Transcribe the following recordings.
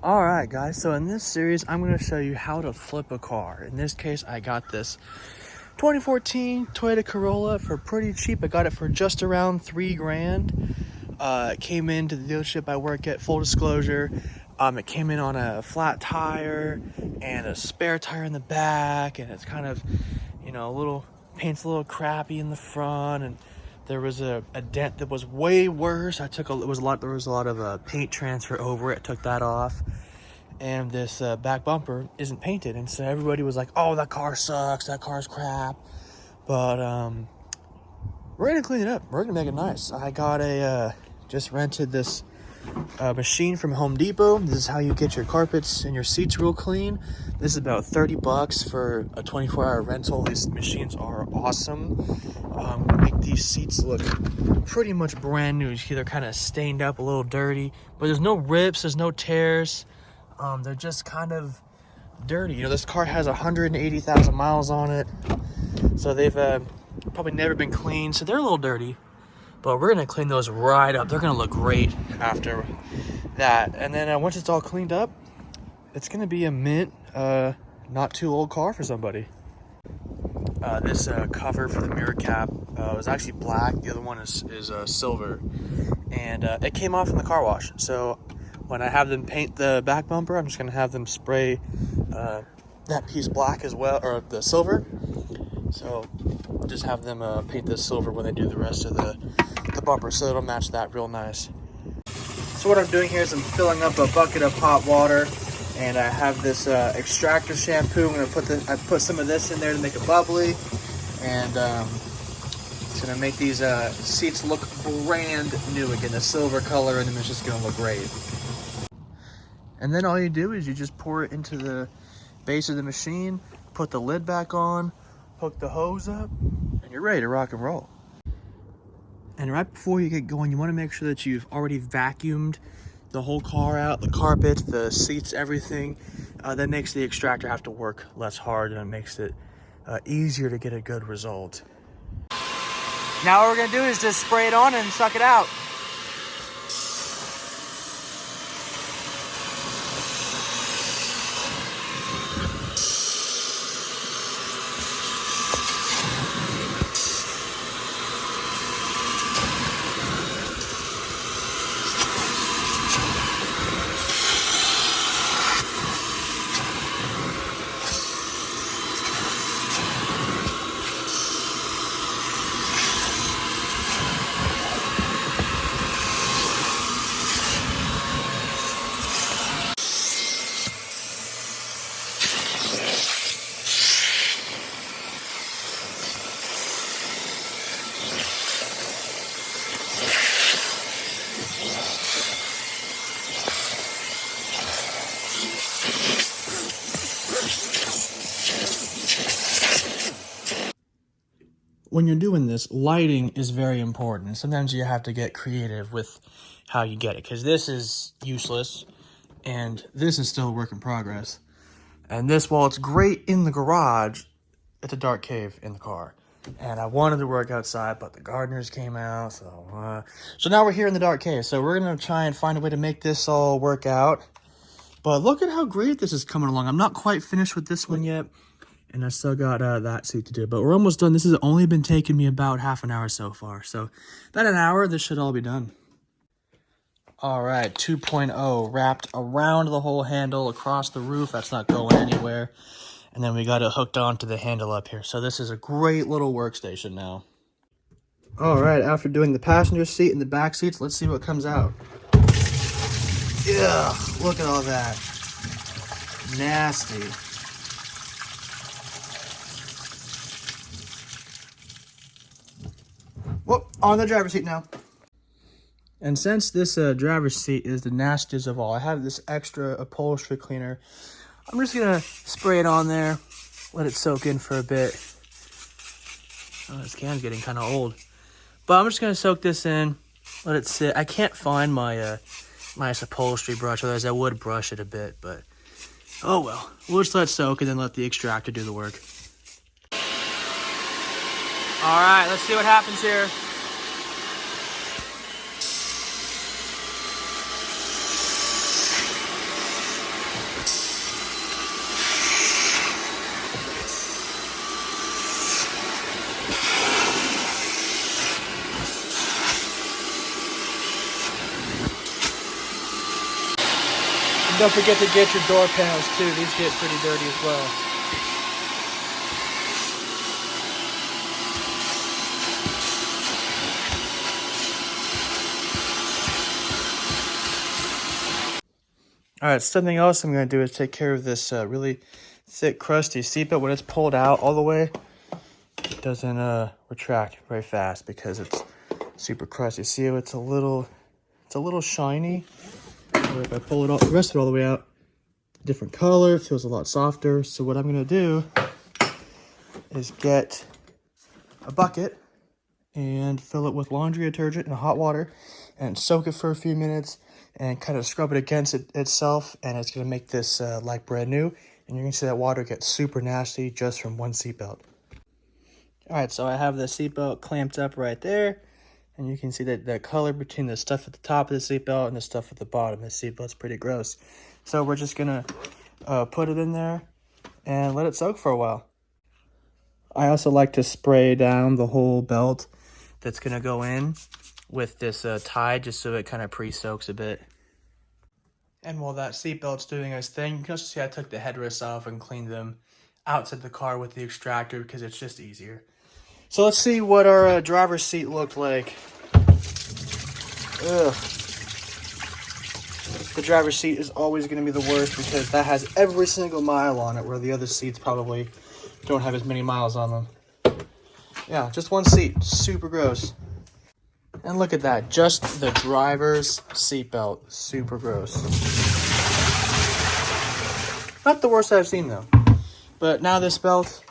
Alright guys, so in this series I'm going to show you how to flip a car. In this case I got this 2014 Toyota Corolla for pretty cheap. I got it for just around $3,000. It came into the dealership I work at, full disclosure. It came in on a flat tire and a spare tire in the back, and it's kind of, you know, paint's a little crappy in the front, and there was a dent that was way worse. There was a lot of paint transfer over it. I took that off, and this back bumper isn't painted, and so everybody was like, "Oh, that car sucks. That car's crap." But we're gonna clean it up. We're gonna make it nice. I got just rented this machine from Home Depot. This is how you get your carpets and your seats real clean. This is about $30 for a 24-hour rental. These machines are awesome. Make these seats look pretty much brand new. You see they're kind of stained up, a little dirty, but there's no rips, there's no tears. They're just kind of dirty. You know, this car has 180,000 miles on it, so they've probably never been cleaned, so they're a little dirty. But we're gonna clean those right up. They're gonna look great after that. And then once it's all cleaned up, it's gonna be a mint, not too old car for somebody. This cover for the mirror cap was actually black. The other one is silver. And it came off in the car wash. So when I have them paint the back bumper, I'm just gonna have them spray that piece black as well, or the silver. So I'll just have them paint this silver when they do the rest of the bumper, so it'll match that real nice. So what I'm doing here is I'm filling up a bucket of hot water, and I have this extractor shampoo. I'm gonna put some of this in there to make it bubbly, and it's gonna make these seats look brand new again. The silver color in them is just gonna look great. And then all you do is you just pour it into the base of the machine, put the lid back on, hook the hose up, and you're ready to rock and roll. And right before you get going, you want to make sure that you've already vacuumed the whole car out, the carpet, the seats, everything. That makes the extractor have to work less hard, and it makes it easier to get a good result. Now what we're gonna do is just spray it on and suck it out. When you're doing this, lighting is very important. Sometimes you have to get creative with how you get it, because this is useless and this is still a work in progress. And this, while it's great in the garage, it's a dark cave in the car. And I wanted to work outside, but the gardeners came out, so now we're here in the dark cave. So we're gonna try and find a way to make this all work out. But look at how great this is coming along. I'm not quite finished with this one yet, and I still got that seat to do, but we're almost done. This has only been taking me about half an hour so far. So about an hour, this should all be done. All right, 2.0 wrapped around the whole handle, across the roof. That's not going anywhere. And then we got it hooked onto the handle up here. So this is a great little workstation now. All right, after doing the passenger seat and the back seats, let's see what comes out. Yeah, look at all that. Nasty. Whoop, on the driver's seat now. And since this driver's seat is the nastiest of all, I have this extra upholstery cleaner. I'm just gonna spray it on there, let it soak in for a bit. Oh, this can's getting kind of old. But I'm just gonna soak this in, let it sit. I can't find my my upholstery brush, otherwise I would brush it a bit, but oh well. We'll just let it soak and then let the extractor do the work. All right, let's see what happens here. Don't forget to get your door panels too. These get pretty dirty as well. All right, something else I'm going to do is take care of this really thick, crusty seatbelt. When it's pulled out all the way, it doesn't retract very fast because it's super crusty. See how it's a little shiny? Or if I pull it all, the rest of it all the way out, different color, feels a lot softer. So what I'm going to do is get a bucket and fill it with laundry detergent and hot water and soak it for a few minutes and kind of scrub it against itself, and it's going to make this like brand new. And you're going to see that water get super nasty just from one seatbelt. All right, so I have the seatbelt clamped up right there, and you can see that the color between the stuff at the top of the seatbelt and the stuff at the bottom of the seatbelt's pretty gross. So we're just going to put it in there and let it soak for a while. I also like to spray down the whole belt that's going to go in with this Tide, just so it kind of pre-soaks a bit. And while that seatbelt's doing its thing, you can also see I took the headrests off and cleaned them outside the car with the extractor because it's just easier. So let's see what our driver's seat looked like. Ugh. The driver's seat is always going to be the worst because that has every single mile on it, where the other seats probably don't have as many miles on them. Yeah, just one seat. Super gross. And look at that, just the driver's seatbelt. Super gross. Not the worst I've seen though. But now this belt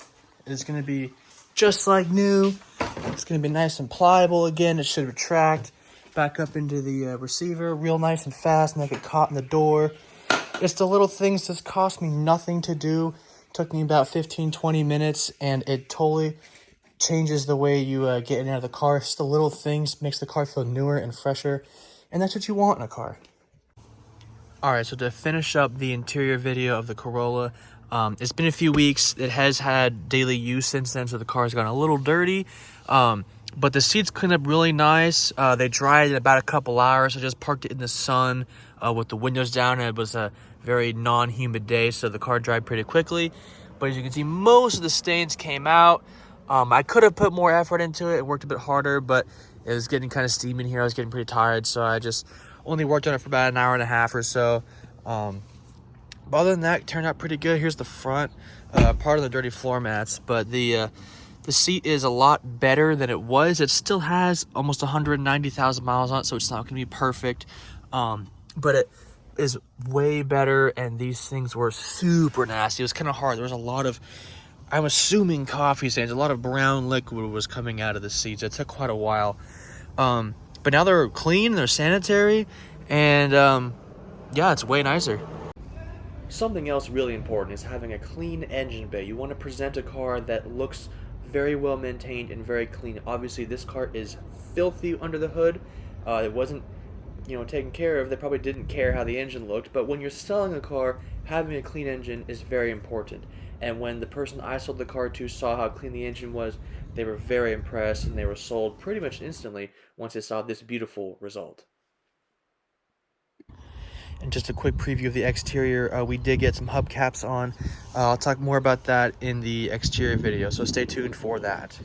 is going to be just like new. It's going to be nice and pliable again. It should retract back up into the receiver real nice and fast, and not get caught in the door. It's the little things that cost me nothing to do. It took me about 15-20 minutes, and it totally changes the way you get in and out of the car. It's the little things, makes the car feel newer and fresher, and that's what you want in a car. All right, so to finish up the interior video of the Corolla, it's been a few weeks. It has had daily use since then, so the car's gotten a little dirty, but the seats cleaned up really nice. They dried in about a couple hours. I just parked it in the sun with the windows down, and it was a very non-humid day, so the car dried pretty quickly. But as you can see, most of the stains came out. I could have put more effort into it and worked a bit harder, but it was getting kind of steamy in here. I was getting pretty tired, so I just only worked on it for about an hour and a half or so. But other than that, it turned out pretty good. Here's the front, part of the dirty floor mats, but the seat is a lot better than it was. It still has almost 190,000 miles on it, so it's not going to be perfect, but it is way better, and these things were super nasty. It was kind of hard. There was a lot of, I'm assuming, coffee stains. A lot of brown liquid was coming out of the seats. It took quite a while. But now they're clean, they're sanitary, and yeah, it's way nicer. Something else really important is having a clean engine bay. You want to present a car that looks very well maintained and very clean. Obviously, this car is filthy under the hood. It wasn't, taken care of. They probably didn't care how the engine looked, but when you're selling a car, having a clean engine is very important. And when the person I sold the car to saw how clean the engine was, they were very impressed, and they were sold pretty much instantly once they saw this beautiful result. And just a quick preview of the exterior, we did get some hubcaps on. I'll talk more about that in the exterior video, so stay tuned for that.